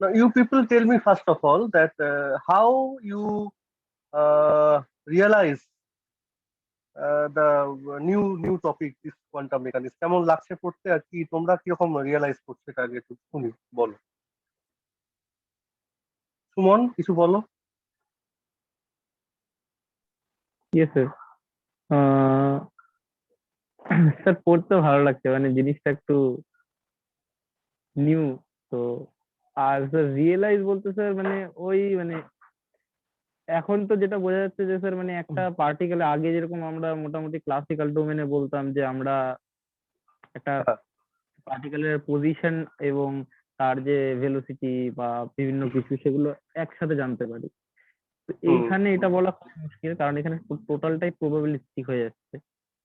Now, you people tell me first of all that how you realize the new topic, this quantum mechanics. কেমন লাগছে পড়তে আর কি তোমরা কিরকম রিয়েলাইজ করছো এটা আগে একটু শুনি, বলো। সুমন, কিছু বলো। Yes sir. স্যার পড়তে ভালো লাগছে, মানে জিনিসটা একটু নিউ। তো আর স্যার রিয়েলাইজ বলতে স্যার মানে ওই মানে এখন তো যেটা বোঝা যাচ্ছে যে স্যার মানে একটা পার্টিকেল আগে যেরকম আমরা মোটামুটি ক্লাসিক্যাল ডোমেনে বলতাম যে আমরা একটা হ্যাঁ। পার্টিকেলের পজিশন এবং তার যে ভেলোসিটি বা বিভিন্ন কিছু সেগুলো একসাথে জানতে পারি। তো এইখানে এটা বলা খুব মুশকিল, কারণ এখানে টোটালটাই প্রবাবিলিস্টিক হয়ে যাচ্ছে।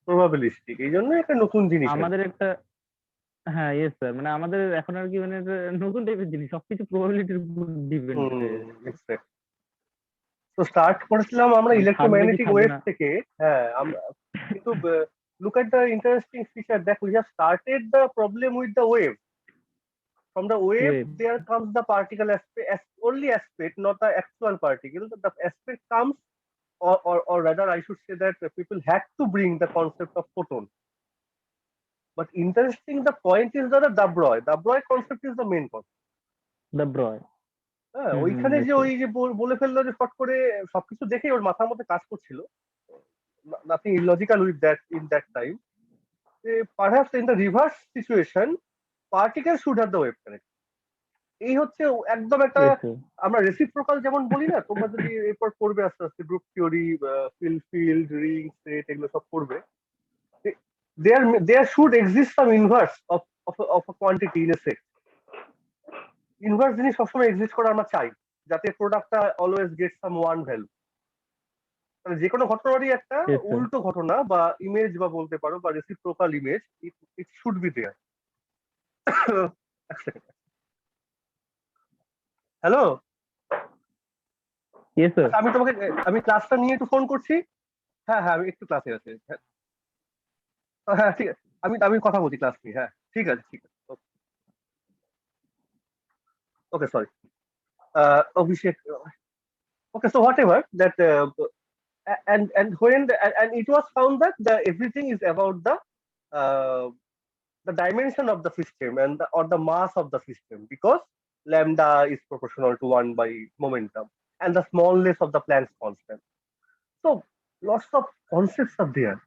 প্রবাবিলিস্টিক, এই জন্য একটা নতুন জিনিস আর কি। আমাদের একটা, হ্যাঁ ইয়েস স্যার, মানে আমাদের এখন আর কি মানে একটা নতুন টাইপের জিনিস, সবকিছু প্রবাবিলিটির উপর ডিপেন্ড হয়ে যাচ্ছে। Exactly. তো স্টার্ট করেছিলাম আমরা মানে থাকবে কি ইলেকট্রোম্যাগনেটিক থাকবে ওয়েভ না। থেকে। হ্যাঁ, আমরা কিন্তু look at the interesting feature, দেখ we have started the problem with the wave. From the wave, wave. there comes the particle aspect, only aspect, not the actual particle. The aspect comes, or rather, I should say that people had to bring the concept of photon. But interesting, the point is that the Broglie concept is the main concept. De Broglie. হ্যাঁ, hmm হুম, ওইখানে yes যে sir. ওই যে বলে ফেললো যে ফট করে সবকিছু দেখেই ওর মাথার মধ্যে কাজ করছিল, nothing illogical with that in that time. Perhaps in the reverse situation, particle should have the wave connect. এই হচ্ছে একদম একটা, Yes sir. আমরা রেসিপ্রোকাল যেমন বলি না, তোমরা যদি এরপর পড়বে আস্তে আস্তে group theory, field ring set, এগুলো সব পড়বে। There should exist some inverse of a quantity in a set. Inverse জিনিস সবসময় এক্সিস্ট করে আমরা চাই, যাতে প্রোডাক্টটা always get some one value. তাহলে যে কোনো ঘটনারই একটা Yes sir. উল্টো ঘটনা বা ইমেজ বা বলতে পারো, বা reciprocal image, it should be there. Hello, Yes sir. আমি তোমাকে, আমি ক্লাসটা নিয়ে একটু ফোন করছি। হ্যাঁ হ্যাঁ, আমি একটু ক্লাসে আছি। হ্যাঁ হ্যাঁ, ঠিক আছে, আমি আমি কথা বলছি ক্লাস নিয়ে। হ্যাঁ ঠিক আছে, ঠিক আছে। ওকে, sorry, Abhishek. Okay, so whatever that, and when and it was found that everything is about uh, the dimension of the system and or the mass of the system, because lambda is proportional to 1 by momentum and the smallness of the Planck's constant. So lots of concepts are there.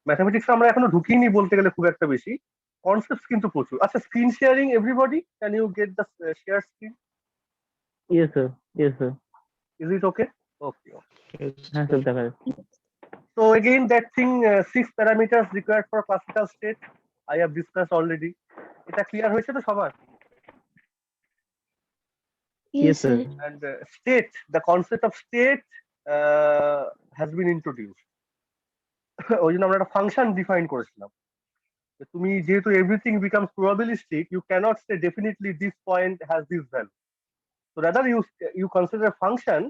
Mathematics আমরা এখনো ঢুকিনি বলতে গেলে খুব একটা বেশি, concepts কিন্তু প্রচুর। আচ্ছা, screen sharing, everybody can you get the share screen? Yes sir. Yes sir. Is it okay? Okay. হ্যাঁ স্যার দেখা যাচ্ছে। So again, that thing, 6 parameters required for classical state, I have discussed already. এটা clear হয়েছে তো সবার? Yes sir. And state, the concept of state has been introduced. ওই জন্য আমরা একটা ফাংশন ডিফাইন করেছিলাম। তুমি যেহেতু everything becomes probabilistic, you can't say definitely this point has this value. So rather you consider function,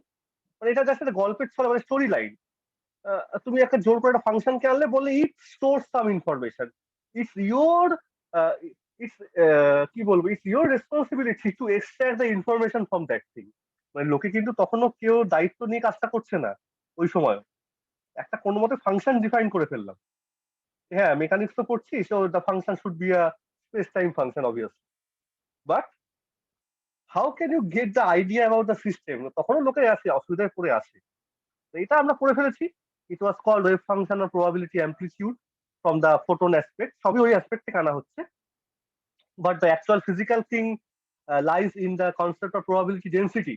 মানে এটা জাস্ট একটা গল্পের ছড়া, মানে স্টোরি লাইন। তুমি একটা জোর করে একটা ফাংশনকে আনলে, বললে it store some information, it's your it's কি বলবো, it's your responsibility to extract the information from that thing. মানে লোকে কিন্তু তখনও কেউ দায়িত্ব নিয়ে কাজটা করছে না ওই সময়। একটা কোনো মতে ফাংশন ডিফাইন করে ফেললাম, হ্যাঁ মেকানিক্স তো পড়ছি, so the function should be a space time function obviously. But how can you get the idea about the system, তখনও লোকে আসে, অসুবিধায় পড়ে আসে। তো এটা আমরা পড়ে ফেলেছি। It was called wave function or probability amplitude from the photon aspect, সবই ওই অ্যাসপেক্ট থেকে আনা হচ্ছে। But the actual physical thing lies in the concept of probability density.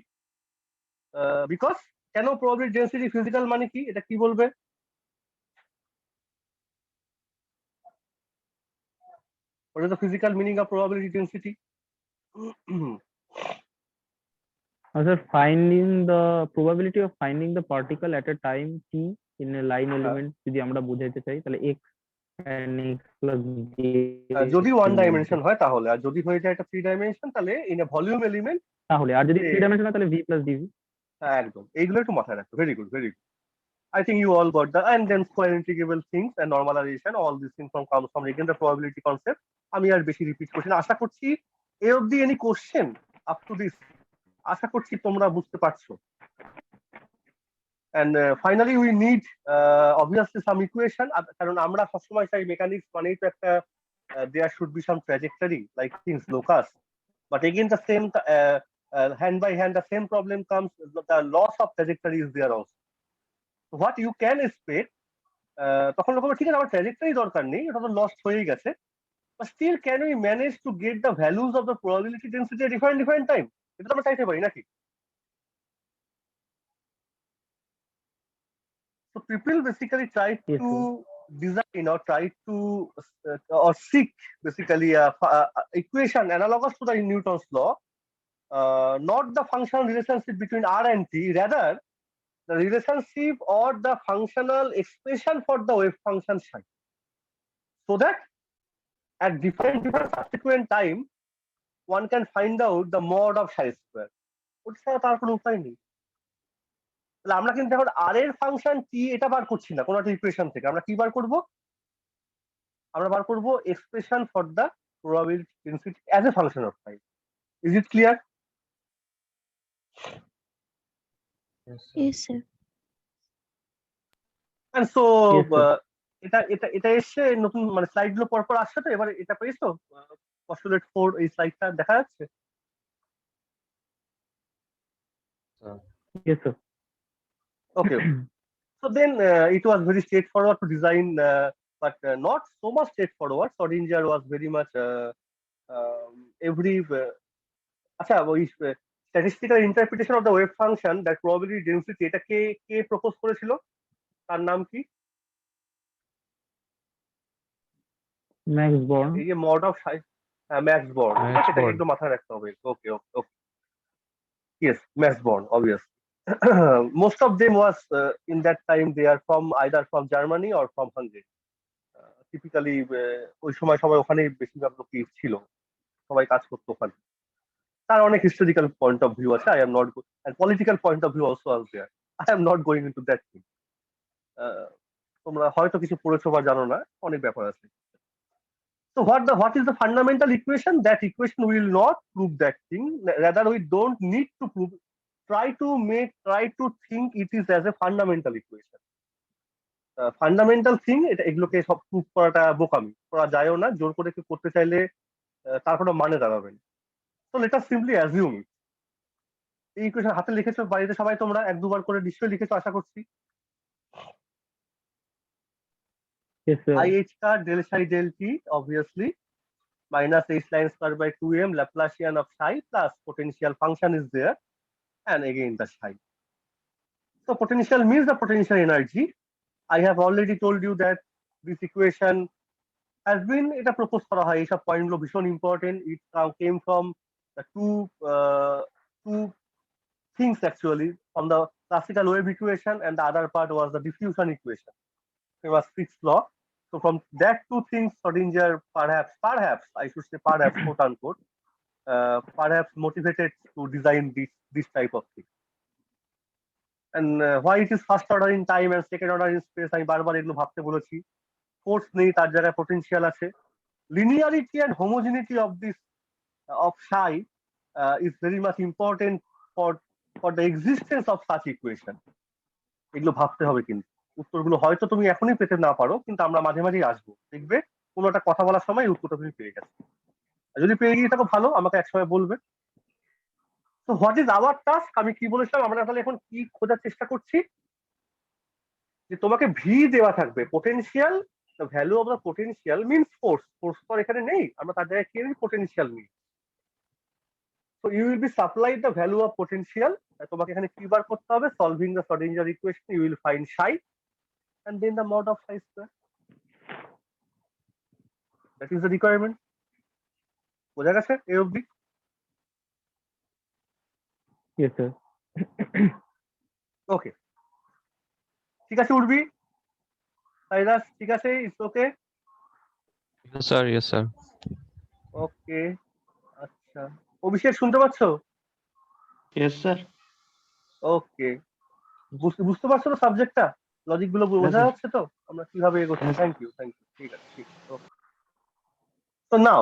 Because কেন প্রবাবিলিটি ডেন্সিটি ফিজিক্যাল, মানে কি, এটা কি বলবে? What is the physical meaning of probability density? Sir, finding the probability of finding the particle at a time t in a line element, যদি আমরা বোঝাইতে চাই তাহলে x and x plus j যদি ওয়ান এর মধ্যে, ডাইমেনশন হয় তাহলে, আর যদি হয়ে যায় এটা 3 ডাইমেনশন তাহলে ইন এ ভলিউম এলিমেন্ট। তাহলে আর যদি 3 ডাইমেনশন হয় তাহলে v plus dv। একদম, এইগুলো একটু মাথায় রাখো। Very good, very good. I think you all got that. And then square integrable things and normalization, all these things comes from again the probability concept. আমি আর বেশি রিপিট করছি না, আশা করছি এ অবধি any question up to this? আশা করছি তোমরা বুঝতে পারছো। And finally we need obviously some equation, কারণ আমরা সবসময় চাই মেকানিক্স মানেই তো একটা there should be some trajectory like things locus, but again the same hand by hand the same problem comes, the loss of trajectory is there also. So what you can expect, তখন লোক ঠিক আছে আমার trajectory দরকার নেই, ওটা তো lost হয়েই গেছে, but still can we manage to get the values of the probability density at different time? এটা তো আমরা চাইতে পারি নাকি? So people basically try Yes, to sir. design or try to or seek basically a equation analogous to the Newton's law, not the functional relationship between R and T, rather the relationship or the functional expression for the wave function psi, so that at different subsequent time one can find out the mod of psi square. ওটা ছাড়া তার কোনো উপায় নেই। তাহলে আমরা কিন্তু এখন আর এর ফাংশন টি এটা বার করছি না কোনো একটা ইকুয়েশন থেকে, আমরা কি বার করব? আমরা বার করব expression for the probability density as a function of time. Is it clear? Yes, sir. And so Yes, sir. এটা এটা এটা এসে নতুন মানে স্লাইড গুলো পরপর আসছে তো, এবার এটা পেয়েছো পস্টুলেট 4 এই স্লাইডটা দেখা যাচ্ছে? Yes, sir. Okay. So then it was very straightforward to design, but not so much straightforward. Schrodinger was very much every আচ্ছা ওই statistical interpretation of the wave function that probability density, এটা কে কে propose করেছিল, তার নাম কি? Max Born. এই যে mod of Max Born, Max সেটা Born. একদম মাথায় রাখতে হবে। Okay okay okay, yes Max Born obviously. most of them was in that time they are from either from Germany or from Hungary. Typically ওই সময় সবাই ওখানেই বেশিরভাগ লোকই ছিল, সবাই কাজ করতো ওখানে। তার অনেক হিস্টোরিক্যাল পয়েন্ট অফ ভিউ আছে, I am not, and political point of view also as there, I am not going into that thing. তোমরা হয়তো কিছু পড়েছো বা জানো না, অনেক ব্যাপার আছে। So what is the fundamental equation? That equation will not prove that thing, rather we don't need to prove, try to think it is as a fundamental equation. Fundamental thing, এটা এগুলোকে সব প্রুভ করাটা বোকামি, করা যায়ও না, জোর করে কেউ করতে চাইলে তার কোনো মানে দাঁড়াবে না। তো লেট আস সিম্পলি অ্যাজিউম ইট। এই ইকুয়েশন হাতে লিখেছো বাড়িতে সবাই, তোমরা এক দুবার করে নিশ্চয়ই লিখেছো আশা করছি। Yes, sir. IH का del psi del t obviously minus h line square by 2m Laplacian of psi plus potential function is there, and again the psi. So potential means the potential energy. I have already told you that this equation has been, এটা propose করা হয়, এইসব পয়েন্টগুলো ভীষণ important. It came from the two things actually, from the classical wave equation, and the other part was the diffusion equation, famous Fick's law. So from that two things, Schrodinger perhaps I should say perhaps quote unquote, perhaps motivated to design this type of thing. And why it is first order in time and second order in space, আমি বারবার এগুলো ভাবতে বলেছি। Force নেই, তার জায়গায় potential আছে। Linearity and homogeneity of this of psi is very much important for the existence of such equation. এগুলো ভাবতে হবে, কিন্তু উত্তরগুলো হয়তো তুমি এখনই পেতে না পারো, কিন্তু আমরা মাঝে মাঝেই আসবো, দেখবে কোনো একটা কথা বলার সময় উত্তরটা তুমি পেয়ে গেছো। যদি পেয়ে গিয়ে থাকো ভালো, আমাকে একসময় বলবে। তো হোয়াট ইজ আওয়ার টাস্ক? আমি কি বলেছিলাম, আমরা তাহলে এখন কি খোঁজার চেষ্টা করছি, যে তোমাকে ভি দেওয়া থাকবে, potential, the value of the potential means force তো আর এখানে নেই, আমরা তার জায়গায় কি নিই, পোটেনশিয়াল নিই। So you will be supplied the value of potential, তোমাকে এখানে কি বার করতে হবে, solving the Schrodinger equation you will find psi and then the mod of psi square. That is the requirement. বোঝা গেছে এই অবধি? Yes, sir. ওকে, ঠিক আছে উর্বি, সাইরাস ঠিক আছে, it's okay. Yes, sir. Yes, sir. ওকে, আচ্ছা অভিষেক শুনতে পাচ্ছ? Yes, sir. ওকে, বুঝতে পারছো তো সাবজেক্টটা, লজিক গুলো বোঝা sir. যাচ্ছে তো আমরা কিভাবে এগোচ্ছি? Yes. থ্যাংক ইউ ঠিক আছে ঠিক আছে, okay. So now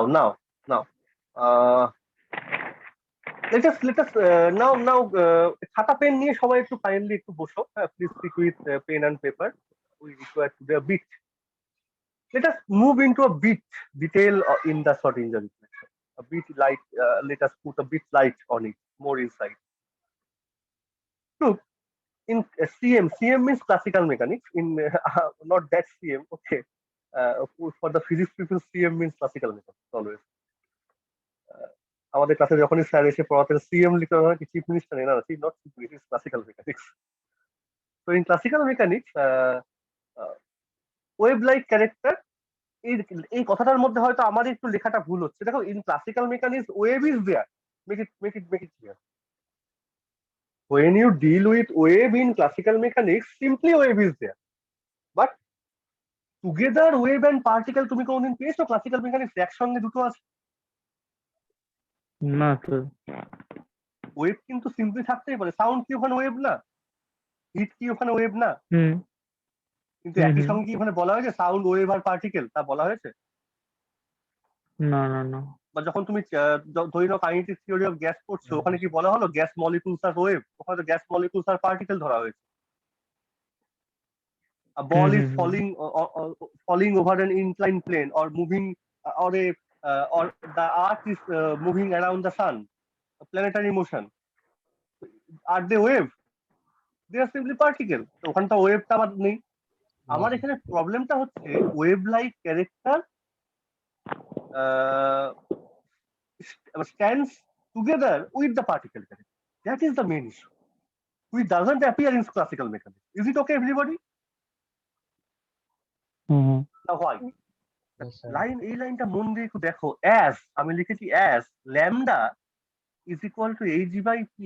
let us now খাতা পেন নিয়ে সবাই একটু কাইন্ডলি একটু বসো, please speak with pen and paper, we require today a bit. Let us move into a bit detail in the short injury prevention. A bit light, let us put a bit light on it, more insight. Look, in CM means classical mechanics. In not that CM, okay. For the physics people, CM means classical mechanics always. আমাদের ক্লাসে যখনই sir এসে পড়াতেন CM লিখতে হয় কি chief minister, না chief not chief minister, classical mechanics. তো in classical mechanics wave like character, এই কথাটার মধ্যে হয়তো আমাদের একটু লেখাটা ভুল হচ্ছে। দেখো, in classical mechanics wave is there, make it clear. When you deal with wave in classical mechanics, simply wave is there, but together wave and particle তুমি কোনদিন পেয়েছো ক্লাসিক্যাল মেকানিক্স একসঙ্গে দুটো আছে? না স্যার। ওয়েভ কিন্তু সিম্পলি থাকতেই পারে, সাউন্ড কি ওখানে ওয়েভ না, হিট কি ওখানে ওয়েভ না, কিন্তু একই সঙ্গে কি ওখানে বলা হয়েছে সাউন্ড ওয়েভ আর পার্টিকেল, তা বলা হয়েছে? না না না। বা যখন তুমি ধরি নাও কাইনেটিক থিওরি অফ গ্যাস পড়ছো, ওখানে কি বলা হলো গ্যাস মলিকুলস আর ওয়েভ? ওখানে তো গ্যাস মলিকুলস আর পার্টিকেল ধরা হয়েছে। A ball is falling over an inclined plane or moving, or the earth is moving around the sun, a planetary motion. Are they wave? They are simply particle. তো ওখানটা ওয়েভটা আমার নেই। আমার এখানে প্রবলেমটা হচ্ছে wave like character stands together with the particle character. That is the main issue, which doesn't appear in classical mechanics. Is it okay, everybody? Now why? Line, এই লাইনটা মন দিয়ে একটু দেখো। অ্যাজ আমি লিখেছি, as lambda is equal to hg/p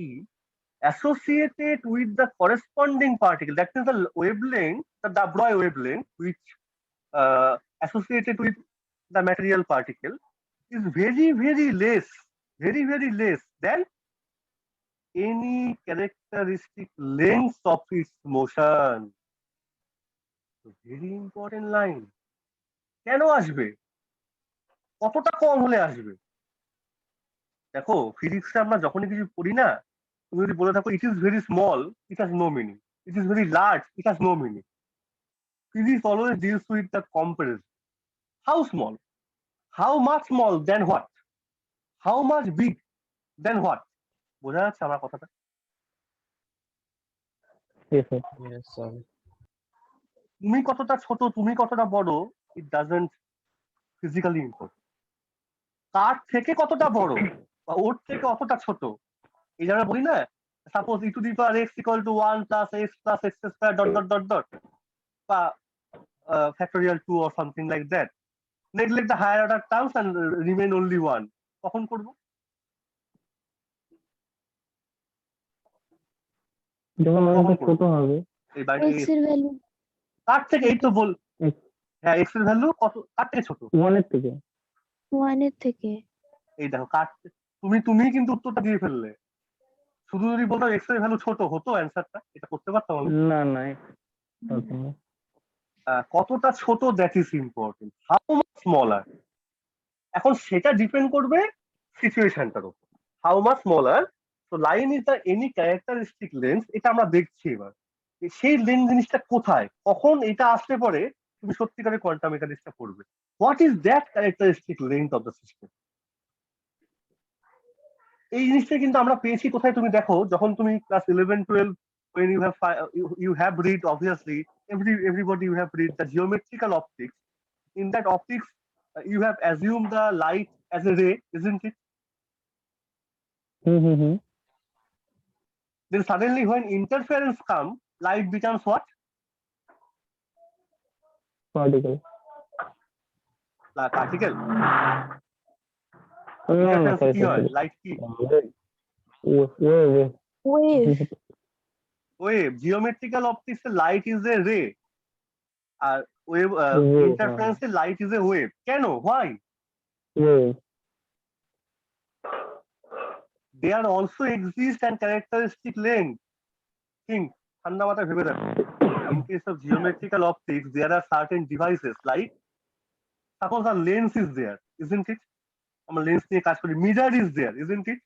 associated with the corresponding particle, that is the wavelength, the Broglie wavelength, which associated with the material particle is very less than any characteristic length of its motion. Very important line. কেন আসবে? কতটা কম হলে আসবে? দেখো, ফিজিক্সে আমরা যখনই কিছু পড়ি না, তুমি যদি বলে থাকো it is very small, it has no meaning, it is very large, it has no meaning. Physics always deals with the comparison. How small? How much small? Then what? How much big? Then what? বোঝা যাচ্ছে আমার কথাটা? Yes, sir. তুমি কতটা ছোট, তুমি কতটা বড়, ইট ডাজন্ট ফিজিক্যালি ইম্পর্টেন্ট। তার থেকে কতটা বড় বা ওর থেকে অতটা ছোট, এই যে আমরা বলি না, suppose e to the power x equal to 1 plus x plus x square dot dot dot dot, বা factorial 2 or something like that. Neglect the higher order terms and remain only 1. কখন করব? যখন অনেকটা ছোট হবে। এই বাইরে x এর ভ্যালু তার থেকে, এই তো বল, হ্যাঁ x এর ভ্যালু কত, কার থেকে ছোট? 1 এর থেকে। 1 এর থেকে। এই দেখো, তুমি কিন্তু উত্তরটা দিয়ে ফেললে। শুধু যদি বলতাম x এর ভ্যালু ছোট, হতো অ্যান্সারটা, এটা করতে পারতাম আমি। না না, কতটা ছোট, that is important. How much smaller, এখন সেটা ডিপেন্ড করবে সিচুয়েশনটার উপর। হাউ মাচ স্মলার, তো line is the any characteristic lens, এটা আমরা দেখছি এবার। সেই লেন্স জিনিসটা কোথায়, কখন এটা আসলে পরে তুমি সত্যিকারের কোয়ান্টাম মেকানিক্সটা পড়বে। What is that characteristic length of the system? এই জিনিসটা কিন্তু আমরা পেয়েছি কোথায়, তুমি দেখো, যখন তুমি class 11-12, when you have read, obviously everybody you have read the geometrical optics. In that optics, you have assumed the light as a ray, isn't it? Then suddenly when interference comes, light becomes what? Particle. Particle. Sorry, কি হয়? Light কি? Wave. Wave. Geometrical optics, light is a ray. Wave interference, light is a wave. কেন? Why? Wave. There also exist and characteristic length. Think, ঠান্ডা মাথায় ভেবে দেখো। In case of geometrical optics, there are certain devices like, suppose a lens is there, isn't it? আমরা lens নিয়ে কাজ করি, mirror is there, isn't it?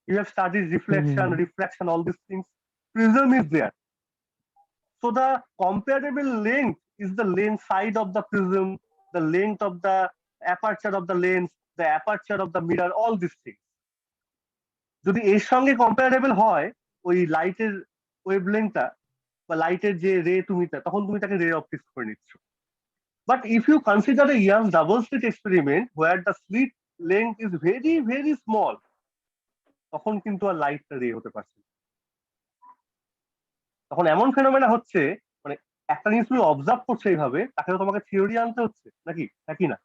You have studied reflection, Mhm. refraction, all these things. Prism is there. So the comparable length is the length side of the prism, the length of the aperture of the lens, the aperture of the mirror, all these things. যদি এর সঙ্গে comparable হয় ওই লাইটের ওয়েভলেংথটা বা লাইটের যে রে তুমি তখন তুমি তাকে রে অপটিক্স করে নিচ্ছ। But if you consider a Young's double slit experiment where the slit length is very very small, তখন কিন্তু আর লাইটটা রে হতে পারছে না। তখন এমন ফেনোমেনা হচ্ছে মানে একটা জিনিস তুমি অবজার্ভ করছো এইভাবে, তাকে তোমাকে থিওরি আনতে হচ্ছে নাকি না?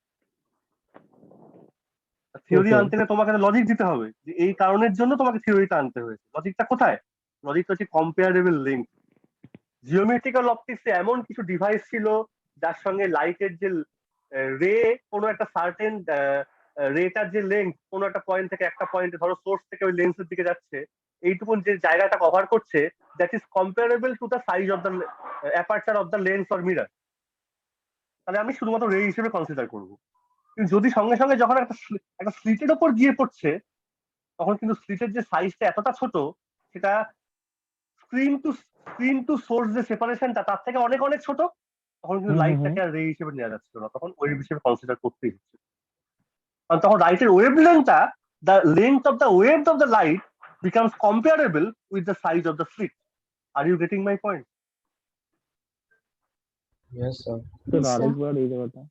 থিওরি আনতে গেলে তোমাকে লজিক দিতে হবে যে এই কারণের জন্য তোমাকে থিওরিটা আনতে হয়েছে। লজিকটা কোথায়? লজিকটা হচ্ছে কম্পেয়ারেবল লিঙ্ক। জিওমেট্রিক্যাল অপটিক্সে এমন কিছু ডিভাইস ছিল যার সঙ্গে লাইটের যে রে কোনো একটা সার্টেন রেটার যে লেন্থ কোনো একটা পয়েন্ট থেকে একটা পয়েন্টে, ধরো সোর্স থেকে ওই লেন্সের দিকে যাচ্ছে, এইটুকুন যে জায়গাটা কভার করছে, that is comparable to the size of the aperture of the lens or mirror. তাহলে আমি শুধুমাত্র রে হিসেবে কনসিডার করবো। কিন্তু যদি সঙ্গে সঙ্গে যখন একটা স্লিটের ওপর গিয়ে পড়ছে, তখন কিন্তু স্লিটের যে সাইজটা এতটা ছোট, সেটা স্ক্রিন টু সোর্স যে সেপারেশনটা তার থেকে অনেক অনেক ছোট, তখন কিন্তু লাইটটাকে আর রে হিসেবে নেওয়া যাচ্ছিল না, তখন ওয়েভ হিসেবে কনসিডার করতেই হচ্ছে। কারণ তখন লাইটের ওয়েভ লেন্থটা, the length of the wave of the light becomes comparable with the size of the slit. Are you getting my point? Yes, sir. Yes, sir. আরেকবার এই জায়গাটা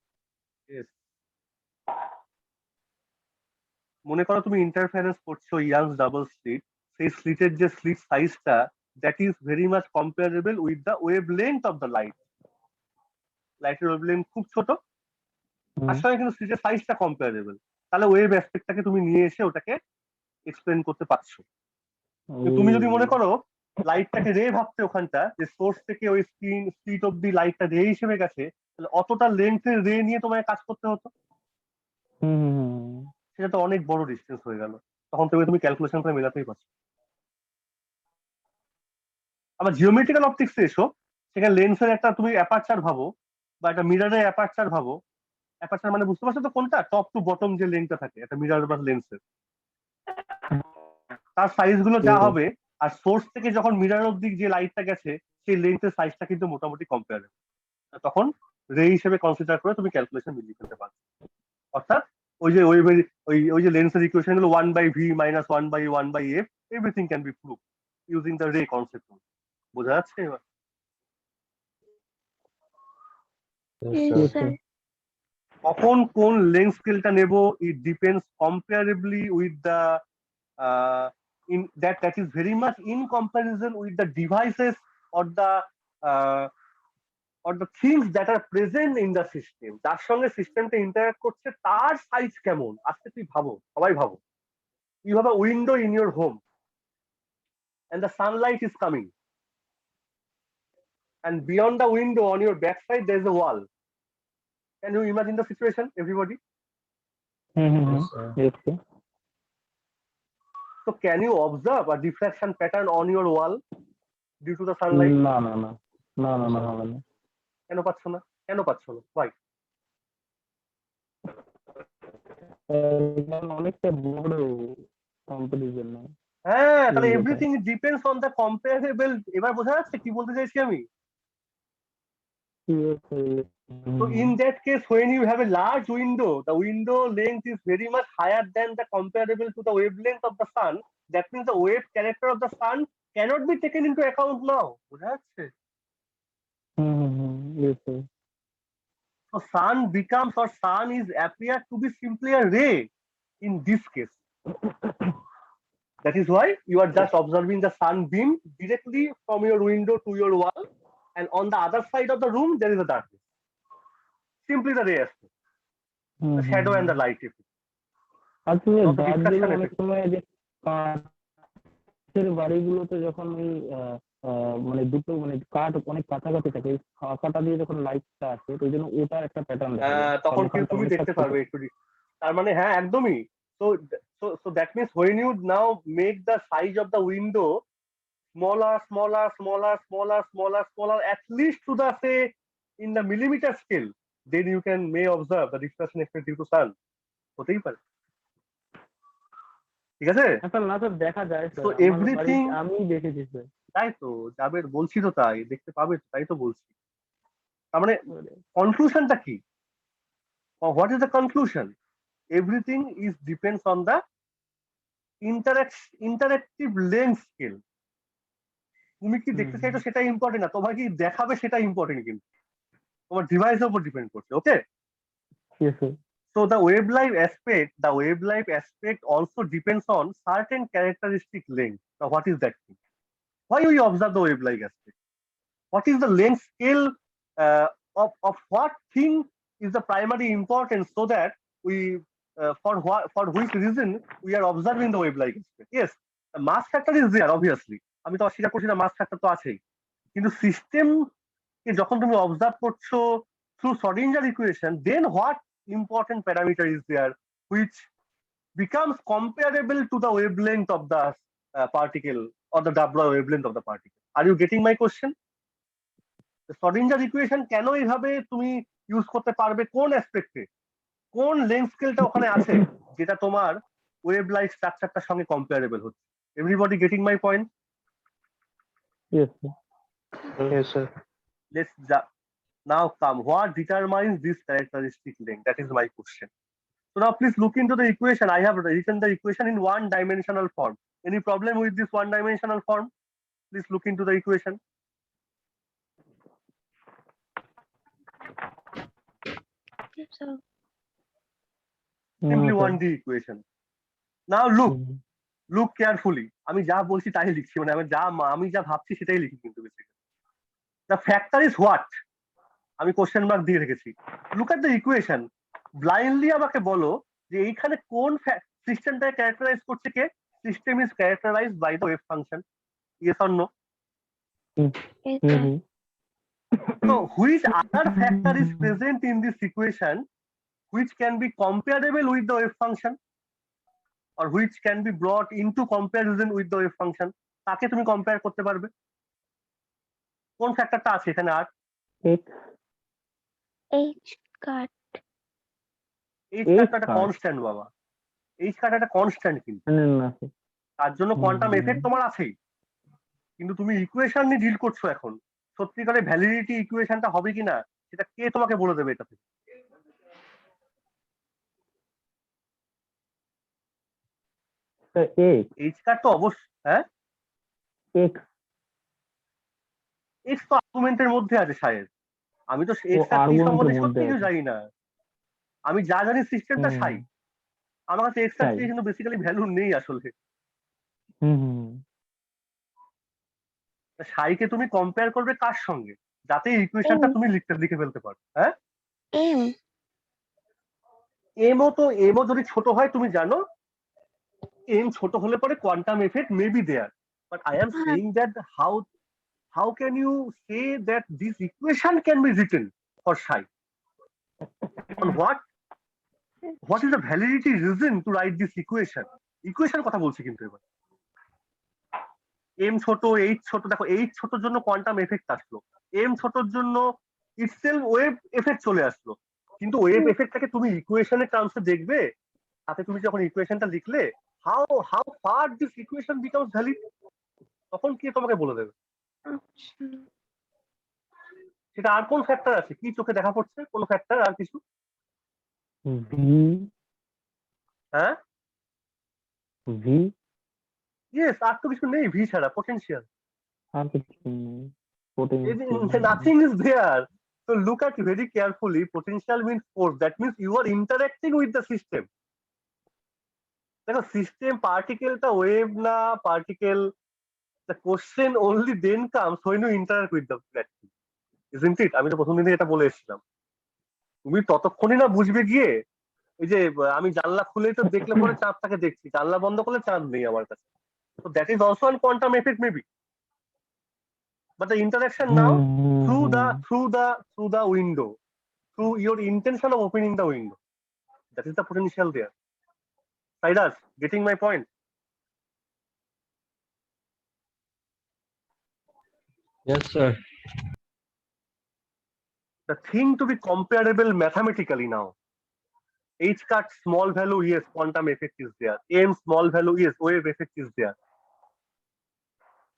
মনে করো তুমি ইন্টারফারেন্স করছো ইয়াংস ডাবল স্লিট, সেই স্লিটের যে স্লিট সাইজটা that is very much comparable with the wave length of the light. লাইটের ওয়েভ লেন্থ খুব ছোট, তার সঙ্গে কিন্তু স্লিটের সাইজটা কম্পারেবল, তাহলে ওয়েভ অ্যাসপেক্টটাকে তুমি নিয়ে এসে ওটাকে এক্সপ্লেন করতে পারছো। তুমি যদি মনে করো লাইটটাকে রে ভাবতে ওখানটা, যে সোর্স থেকে ওই স্লিট অব্দি লাইটটা রে হিসেবে গেছে, তাহলে অতটা লেন্থের রে নিয়ে তোমায় কাজ করতে হতো, সেটা তো অনেক বড় ডিস্টেন্স হয়ে গেল, তখন তুমি ক্যালকুলেশন করে মেলাতেই পারছো। আবার জিওমেট্রিক্যাল অপটিক্সে এসো, সেখানে লেন্সের একটা তুমি অ্যাপারচার ভাবো বা একটা মিররের অ্যাপারচার ভাবো। অ্যাপারচার মানে বুঝতে পারছো তো কোনটা? টপ টু বটম যে লেন্সটা থাকে একটা মিরর বা লেন্সের, তার সাইজ গুলো যা হবে, আর সোর্স থেকে যখন মিরর অব্দি যে লাইটটা গেছে সেই লেন্সের সাইজটা কিন্তু মোটামুটি কম্পেয়ারেবল, তখন রে হিসেবে কনসিডার করে তুমি ক্যালকুলেশন মিলিয়ে ফেলতে পারো। অর্থাৎ ওই যে ওই যে লেন্সের ইকুয়েশন গুলো 1/v minus 1/1/f, everything can be prove using the রে কনসেপ্ট। বোঝা যাচ্ছে এবার? Yes, Yes, sir. sir. কখন কোন লেন্স স্কেলটা নেব, it depends comparably with the in that is very much in comparison with the devices or the things that are present in the system, যার সঙ্গে সিস্টেমটা ইন্টারঅ্যাক্ট করছে তার সাইজ কেমন। আজকে তুই ভাবো, সবাই ভাবো, you have a window in your home and the sunlight is coming, and beyond the window on your back side there is a wall. Can you imagine the situation, everybody? Yes, sir. So can you observe a diffraction pattern on your wall due to the sunlight? না হবে না। কেন পাচ্ছ না? Why? অনেকটা বড় comparison না। হ্যাঁ, তাহলে everything depends on the comparable. এবার বোঝা যাচ্ছে কি বলতে চাইছি আমি? So in that case, when you have a large window, the window length is very much higher than the comparable to the wavelength of the sun. That means the wave character of the sun cannot be taken into account now. বোঝা যাচ্ছে? So sun becomes, or sun is appeared to be simply a ray in this case. That is why you are just observing the sun beam directly from your window to your wall, and on the other side of the room there is a darkness. Simply the ray aspect, the shadow and the light effect. আচ্ছা, দার্জিলিং অনেক সময় যে কাঠের বাড়িগুলোতে যখন ওই মানে দুটো মানে কাঠ অনেক কাছাকাছি থাকে, ফাঁকাটা দিয়ে যখন লাইটটা আসে, ওই জন্য ওটার একটা প্যাটার্ন দেখা যায়, তখন কিন্তু তুমি দেখতে পারবে একটু। তার মানে হ্যাঁ, একদমই। So that means when you now make the size of the window smaller, at least to the say in the millimeter scale, then you may observe the reflection effect due to sun. হতেই পারে। ঠিক আছে? Sir না sir দেখা যায় sir, So আমার বাড়িতে everything, আমি দেখেছি স্যার। তাই তো যাবে বলছি তো, তাই দেখতে পাবে তো, তাই তো বলছি। তার মানে কনক্লুশনটা কি? What is the conclusion? Everything is depends on the interactive lens scale. তুমি কি দেখতে চাইছো সেটা ইম্পর্টেন্ট না, তোমার কি দেখাবে সেটা ইম্পর্টেন্ট, কিন্তু তোমার ডিভাইসের উপর ডিপেন্ড করছে। ওকে, Yes, sir. so the wave life aspect also depends on certain characteristic length. Now what is that thing? Why we observe the wave life aspect? What is the length scale uh, of what thing is the primary importance, so that we for which reason we are observing the wave life aspect? Yes, the mass factor is there obviously, আমি তো অস্বীকার করছি না, মাস factor তো আছেই, কিন্তু system কে যখন তুমি অবজার্ভ করছো through Schrodinger equation, then what important parameter is there which becomes comparable to the wavelength of the particle, or the Doppler wavelength of the particle? Are you getting my question? The Schrodinger equation কেন এইভাবে তুমি use করতে পারবে, কোন অ্যাসপেক্টে, কোন length স্কেলটা ওখানে আছে যেটা তোমার ওয়েভ লাইফ স্ট্রাকচারটার সঙ্গে কম্পারেবল হচ্ছে? Everybody getting my point? Yes, sir. Yes, sir. Let's now come, what determines this characteristic length? That is my question. So now please look into the equation. I have written the equation in one dimensional form. Any problem with this one dimensional form? Please look into the equation. Yes, sir. Simply No, sir. 1D equation. Now look carefully. আমি যা বলছি তাই লিখছি, মানে আমি যা ভাবছি সেটাই লিখি, কিন্তু basically the factor is what, আমি কোশ্চেন মার্ক দিয়ে রেখেছি। Look at the equation, blindly আমাকে বলো যে এইখানে কোন সিস্টেমটাকে ক্যারেক্টারাইজ করছে কে? System is characterised by the wave function. Yes or no? Yes, sir. So which other factor is present in this equation which can be comparable with the wave function, or which can be brought into comparison with the wave function? তাকে তুমি compare করতে পারবে? কোন ফ্যাক্টরটা আছে এখানে? আর X. H cut. H H কার্ডটা একটা card. Constant বাবা, এইচ কার্ড একটা কনস্ট্যান্ট, কিন্তু না স্যার। তার জন্য কোয়ান্টাম এফেক্ট তোমার আছেই, কিন্তু তুমি ইকুয়েশন নিয়ে ডিল করছো এখন। সত্যিকারে ভ্যালিডিটি ইকুয়েশনটা হবে কিনা সেটা কে তোমাকে বলে দেবে এটা থেকে? Sir X. এইচ কার্ড তো অবশ্যই, হ্যাঁ X. এক্স তো আর্গুমেন্টের মধ্যে আছে শায়েদ। আমি তো ও এক্স আর কি argument সম্বন্ধে এর সত্যি মধ্যে কিছু আছে। জানি না। আমি যা জানি সিস্টেমটা হুম। সাই, আমার কাছে এক্স আর তাই। কি কিন্তু বেসিক্যালি ভ্যালু নেই আসলে। হুম। সাইকে তুমি কম্পেয়ার করবে কার সঙ্গে, যাতে ইকুয়েশনটা তুমি লিখে ফেলতে পারো। হ্যাঁ, M. এমও যদি ছোট হয়, তুমি জানো এম ছোট হলে পরে quantum effect may be there, but I am saying that how can you say that this equation can be written for psi? On what is the validity reason to write this equation? Equation কথা বলছি কিন্তু এবার। m ছোট, h ছোট, দেখো h ছোটর জন্য quantum effect আসলো, m ছোটর জন্য ইটসেলফ ওয়েভ এফেক্ট চলে আসলো, কিন্তু ওয়েভ এফেক্টটাকে তুমি ইকুয়েশনের টার্মসে দেখবে, তাতে তুমি যখন ইকুয়েশনটা লিখলে how far this equation becomes valid, তখন কে তোমাকে বলে দেবে? সেটা আর কোন ফ্যাক্টর আছে? কি চোখে দেখা পড়ছে কোন ফ্যাক্টর? আর কিছু? V. হ্যাঁ, V. ইয়েস, আর তো কিছু নেই ভি ছাড়া। পোটেনশিয়াল, আর কিছু নেই। Potential. nothing is there. So look at very carefully. Potential means force, that means you are interacting with the system. দেখো সিস্টেম পার্টিকেলটা ওয়েভ না particle, the question only then comes when you interact with the platform, isn't it? আমি তো প্রথম দিনে এটা বলে এসেছিলাম, তুমি ততক্ষণই না বুঝবে গিয়ে এই যে আমি জানলা খুলেই তো দেখলে পরে চাঁদটাকে দেখছি, জানলা বন্ধ করলে চাঁদ নেই আমার কাছে। So that is also an quantum effect maybe, but the interaction now through the window, through your intention of opening the window, that is the potential there. Cyrus, getting my point? Yes, sir. The thing to be comparable mathematically now, H cut small value, yes, quantum effect is there. M small value, yes, wave effect is there.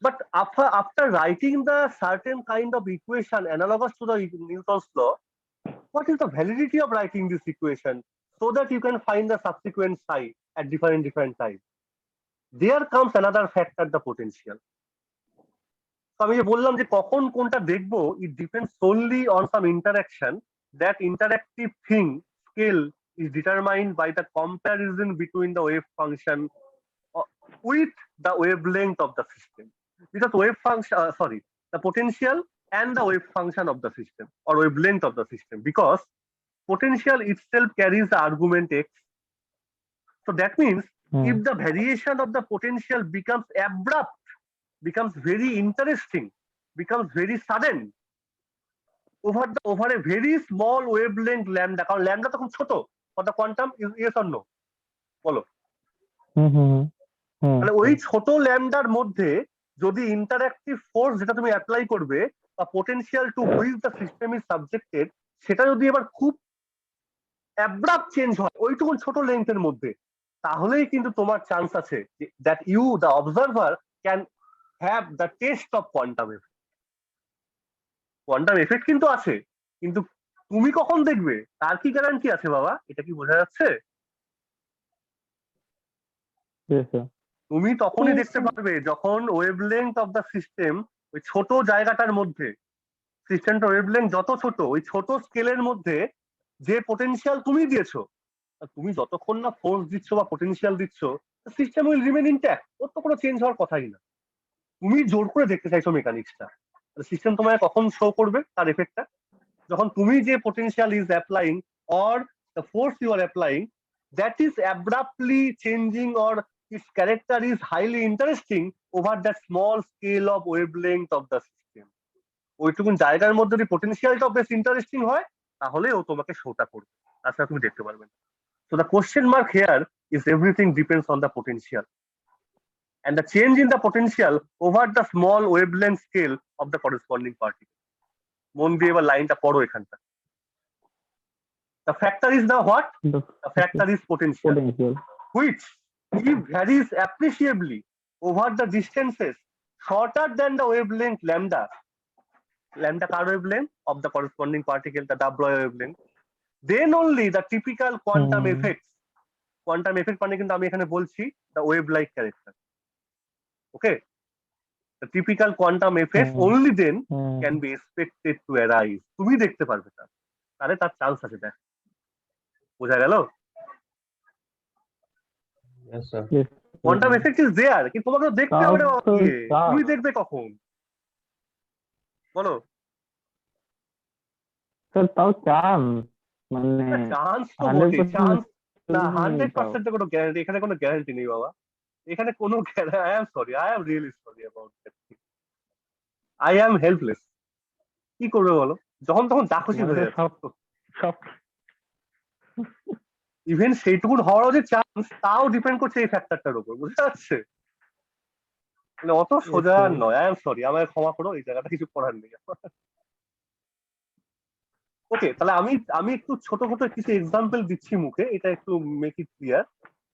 But after writing the certain kind of equation analogous to the Newton's law, what is the validity of writing this equation so that you can find the subsequent psi at different times? There comes another factor, the potential. So আমি যে বললাম যে কখন কোনটা দেখবো, it depends solely on some interaction. That interactive thing, scale, is determined by the comparison between the wave function with the wavelength of the system. Because wave function, the potential and the wave function of the system or wavelength of the system, because potential itself carries the argument x. So that means if the variation of the potential becomes abrupt, becomes very interesting, becomes very sudden over a very small wavelength lambda, কারণ lambda তখন ছোট for the quantum, is yes or no? বলো। তাহলে ওই ছোট ল্যামডার মধ্যে যদি interactive force যেটা তুমি অ্যাপ্লাই করবে বা potential to which the system is subjected, সেটা যদি এবার খুব অ্যাব্রাপ্ট চেঞ্জ হয় ওইটুকুন ছোট লেন্থের মধ্যে, তাহলেই কিন্তু তোমার চান্স আছে that you the observer can have the test of quantum effect. Quantum effect কিন্তু আছে, কিন্তু তুমি কখন দেখবে তার কি গ্যারান্টি আছে বাবা? এটা কি বোঝা যাচ্ছে? তুমি তখনই দেখতে পারবে যখন ওয়েভলেংথ অফ দ্য সিস্টেম ওই ছোট জায়গাটার মধ্যে, সিস্টেমটা ওয়েভলেংথ যত ছোট, ওই ছোট স্কেলের মধ্যে যে পোটেনশিয়াল তুমি দিয়েছো, তুমি যতক্ষণ না ফোর্স দিচ্ছ বা পোটেনশিয়াল দিচ্ছ, সিস্টেম উইল রিমেন ইনট্যাক্ট, ওর তো কোনো চেঞ্জ হওয়ার কথাই না। তুমি জোর করে দেখতে চাইছো মেকানিক্সটা, সিস্টেম তোমায় কখন শো করবে তার এফেক্টটা? যখন তুমি যে potential is applying or the force you are applying that is abruptly changing or its character is highly interesting over that small scale of wavelength of the system. ওইটুকুন জায়গার মধ্যে যদি পোটেনশিয়ালটা বেশ ইন্টারেস্টিং হয়, তাহলে ও তোমাকে শোটা করবে, তাছাড়া তুমি দেখতে পারবে না। So the question mark here is everything depends on the potential and the change in the potential over the small wavelength scale of the corresponding particle. মন দিয়ে এবার লাইনটা পড়ো এখানটা। The factor is the what? The factor is potential, which if varies appreciably over the distances shorter than the wavelength lambda, lambda car wavelength of the corresponding particle, the W wavelength, then only the typical quantum effects, quantum effect মানে কিন্তু আমি এখানে বলছি the wave like character, okay, the typical quantum effects only then can be expected to arise. তুমি দেখতে পারবে তাহলে তার চান্স আছে, দেখ বোঝা গেল? Yes, sir. Quantum effect is there, কিন্তু তোমাকে দেখতে হবে, তুমি দেখবে কখন বলো? স্যার তাও চান্স মানে চান্স তো বটে, চান্স না 100% কোনো গ্যারান্টি, এখানে কোনো গ্যারান্টি নেই বাবা, এখানে কোনো I am sorry, I am really sorry about that, I am helpless. কি করবে বলো, যখন তখন যা খুশি হয়ে যাচ্ছে। ইভেন সেইটুকুন হওয়ারও যে চান্স, তাও ডিপেন্ড করছে এই ফ্যাক্টরটার উপর, বুঝতে পারছে? মানে অত সোজা নয়, আই এম সরি, আমায় ক্ষমা করো, এই জায়গাটা কিছু করার নেই। ওকে, তাহলে আমি একটু ছোট কিছু এক্সাম্পল দিচ্ছি মুখে, এটা একটু মেক ইট ক্লিয়ার।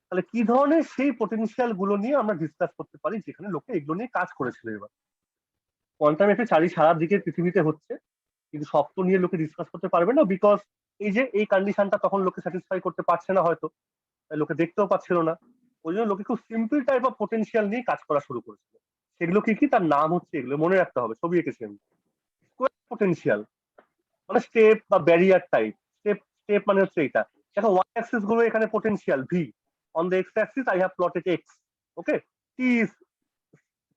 তাহলে কি ধরনের সেই পোটেনশিয়াল গুলো নিয়ে আমরা ডিসকাস করতে পারি যেখানে লোকে এগুলো নিয়ে কাজ করেছিল। এবার কোয়ান্টাম এফেক্ট সারা দিকে পৃথিবীতে হচ্ছে, কিন্তু সব তো নিয়ে লোকে ডিসকাস করতে পারবে না, বিকজ এই কন্ডিশনটা তখন লোকে স্যাটিসফাই করতে পারছে না, হয়তো লোকে দেখতেও পাচ্ছিল না। ওই জন্য লোকে খুব সিম্পল টাইপ অফ পোটেনশিয়াল নিয়ে কাজ করা শুরু করেছিল। সেগুলো কি তার নাম হচ্ছে, এগুলো মনে রাখতে হবে, ছবি এঁকেছি আমি। স্কোয়ার পোটেনশিয়াল মানে স্টেপ বা ব্যারিয়ার টাইপ। স্টেপ মানে হচ্ছে এটা, দেখো ওয়াই অ্যাক্সিস গুলো এখানে potential V, on the x Axis I have plotted x, okay, T is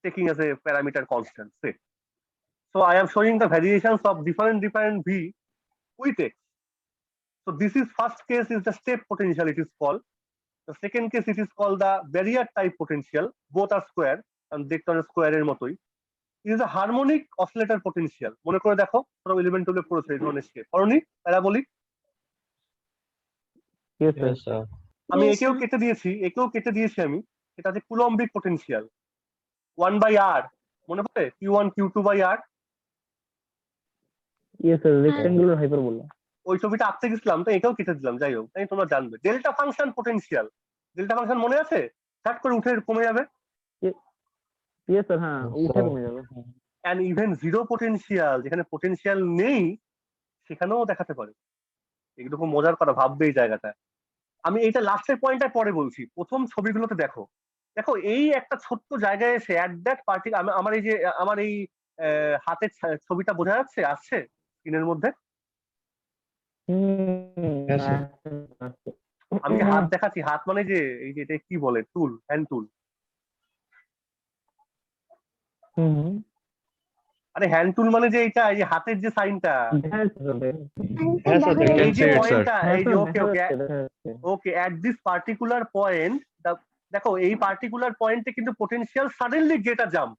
taking as a parameter constant, say. So I am showing the variations of different v with x. So this is first case is the step potential, it is called. The second case it is called the barrier type potential, both are square and দেখতে square এর মতোই। It is a harmonic oscillator potential, মনে করে দেখো ধরো 11 12 পড়েছো এই ধরনের step, parabolic parabolic. Yes, sir. আমি একেও কেটে দিয়েছি আমি, এটা হচ্ছে কুলম্বিক পোটেনশিয়াল 1/r, মনে পড়ে q1 q2/r। Yes sir, rectangular hyperbola. ওই ছবিটা আঁকতে গেছিলাম তো এটাও কেটে দিলাম, যাই হোক তাই তোমরা জানবে। Delta function potential, delta function মনে আছে? ঝট করে উঠে কমে যাবে। ইয়েস স্যার, হ্যাঁ Yes, উঠে sir. কমে যাবে। অ্যান্ড ইভেন জিরো পোটেনশিয়াল, যেখানে পোটেনশিয়াল নেই সেখানেও দেখাতে পারে। এগুলো খুব মজার কথা, ভাববে এই জায়গাটা। আমি এইটা লাস্টের পয়েন্টটা পরে বলছি, প্রথম ছবিগুলোতে দেখো। দেখো এই একটা ছোট্ট জায়গায় এসে অ্যাট দ্যাট পার্টি, আমার এই যে আমার এই হাতের ছবিটা বোঝা যাচ্ছে, আসছে স্ক্রিনের মধ্যে। Yes, sir. আমি যে হাত দেখাচ্ছি, হাত মানে যে এই যে এটা কি বলে, টুল, হ্যান্ড টুল। আরে হ্যান্ড টুল মানে যে এটা, এই যে হাতের যে সাইনটা, Yes, sir. You এই can যে see it, sir. পয়েন্টটা, এই যে okay okay okay at this particular point, দেখো এই পার্টিকুলার পয়েন্টে কিন্তু potential suddenly get a jump.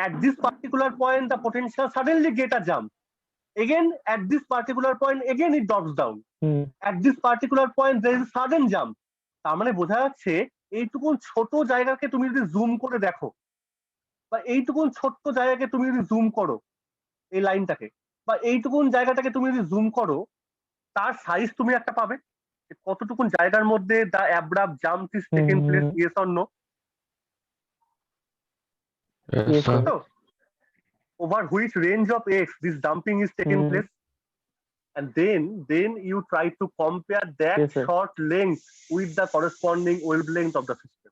at this particular point the potential suddenly get a jump, again at this particular point again it drops down, at this particular point there is a sudden jump। তার মানে বোঝা যাচ্ছে এইটুকুন ছোট জায়গাকে তুমি যদি zoom করে দেখো, বা এইটুকুন ছোট্ট জায়গাকে তুমি যদি জুম করো, এই লাইনটাকে বা এইটুকুন জায়গাটাকে তুমি যদি জুম করো, তার সাইজ তুমি একটা পাবে, কতটুকুন জায়গার মধ্যে the abrupt jump is taken place, yes or no? Yes, sir. So, over which range of x this dumping is taken place, and then you try to compare that Yes, sir. short length with the corresponding wavelength of the system.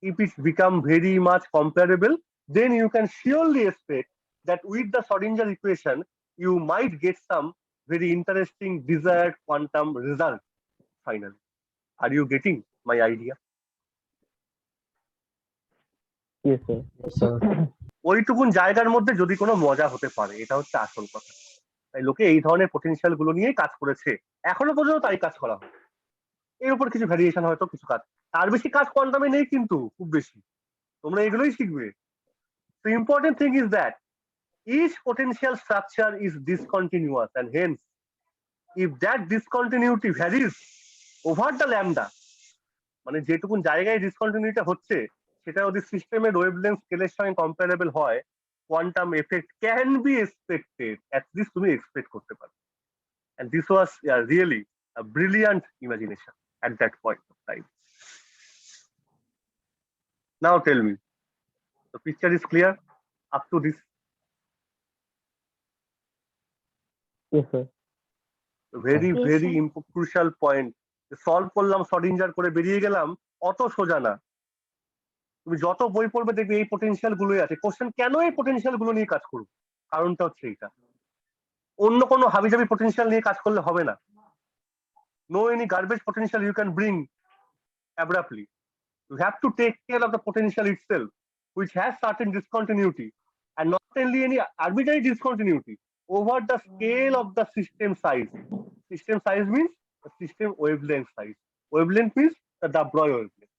If it become very much comparable, then you can surely expect that with the Schrodinger equation you might get some very interesting desired quantum result finally. Are you getting my idea? Yes sir. Yes, sir. ওইটুকুন জায়গার মধ্যে যদি কোনো মজা হতে পারে, এটা হচ্ছে আসল কথা। তাই লোকে এই ধরনের পোটেনশিয়াল গুলো নিয়ে কাজ করেছে, এখনো পর্যন্ত তাই কাজ করা হয়। এর উপর কিছু ভ্যারিয়েশন হয়তো, কিছু কাজ, তার বেশি কাজ কোয়ান্টামে নেই কিন্তু খুব বেশি, তোমরা এগুলোই শিখবে। The important thing is that each potential structure is discontinuous, and hence if that discontinuity varies over the lambda, মানে যেটুকুন জায়গায় ডিসকন্টিনিউটি হচ্ছে সেটা যদি সিস্টেমের ওয়েভলেন্থ স্কেলের সঙ্গে কম্পারেবল হয়, quantum effect can be expected, at least তুমি এক্সপেক্ট করতে পারো। And this was really a brilliant imagination at that point of time. Now tell me, the picture is clear up to this? Yes sir. very Yes, very sir. crucial point, solve করলাম শর্ডিঞ্জার করে বেরিয়ে গেলাম, অত সোজা না। তুমি যত বই পড়বে দেখবে এই পোটেনশিয়াল গুলোই আছে। কোশ্চেন কেন এই পোটেনশিয়াল গুলো নিয়ে কাজ করবো, কারণটা হচ্ছে এইটা। অন্য কোনো হাবিজাবি পোটেনশিয়াল নিয়ে কাজ করলে হবে না। no any garbage potential you can bring abruptly. You have to take care of the potential itself, which has certain discontinuity, and not only any arbitrary discontinuity over the scale of the system size. System size means the system wavelength size. Wavelength means the Broglie wavelength.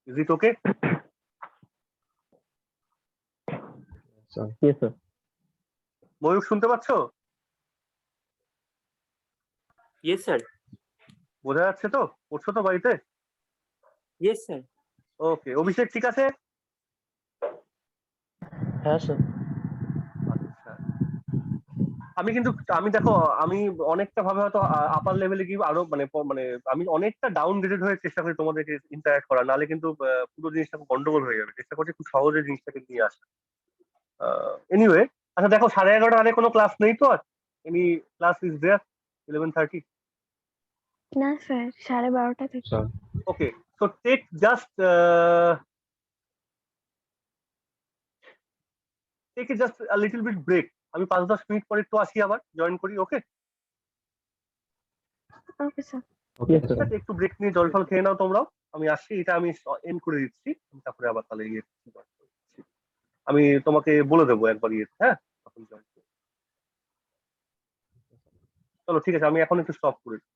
Is it okay? Sir. Yes sir. Mayukh শুনতে পাচ্ছ? Yes, sir. বোঝা যাচ্ছে তো? পড়ছো তো বাড়িতে? Yes, sir. ওকে, অভিষেক ঠিক আছে? হ্যাঁ স্যার। আচ্ছা, আমি দেখো আমি অনেকটা ভাবে হয়তো আপার লেভেলে গিয়ে আরো মানে আমি অনেকটা ডাউন গ্রেডেড হয়ে চেষ্টা করি তোমাদেরকে ইন্টারঅ্যাক্ট করা, নাহলে কিন্তু পুরো জিনিসটা খুব গন্ডগোল হয়ে যাবে। চেষ্টা করছি খুব সহজে জিনিসটাকে নিয়ে আসা। এনিওয়ে, আচ্ছা দেখো 11:30 আগে কোনো ক্লাস নেই তো? Are any class is there 11:30? না স্যার, 12:30 থেকে। Sir. Okay, so take just a little bit break. আমি 5-10 মিনিট পরে একটু আসি, আবার জয়েন করি। Okay, okay sir. ইয়েস ঠিক স্যার। আছে, একটু ব্রেক নিয়ে জল ফল খেয়ে নাও তোমরাও। আমি আসছি, এটা আমি এন্ড করে দিচ্ছি, তারপরে আবার তাহলে আমি তোমাকে বলে দেবো একবার হ্যাঁ, তখন জয়েন। চলো ঠিক আছে, আমি এখন একটু স্টপ করে দিই।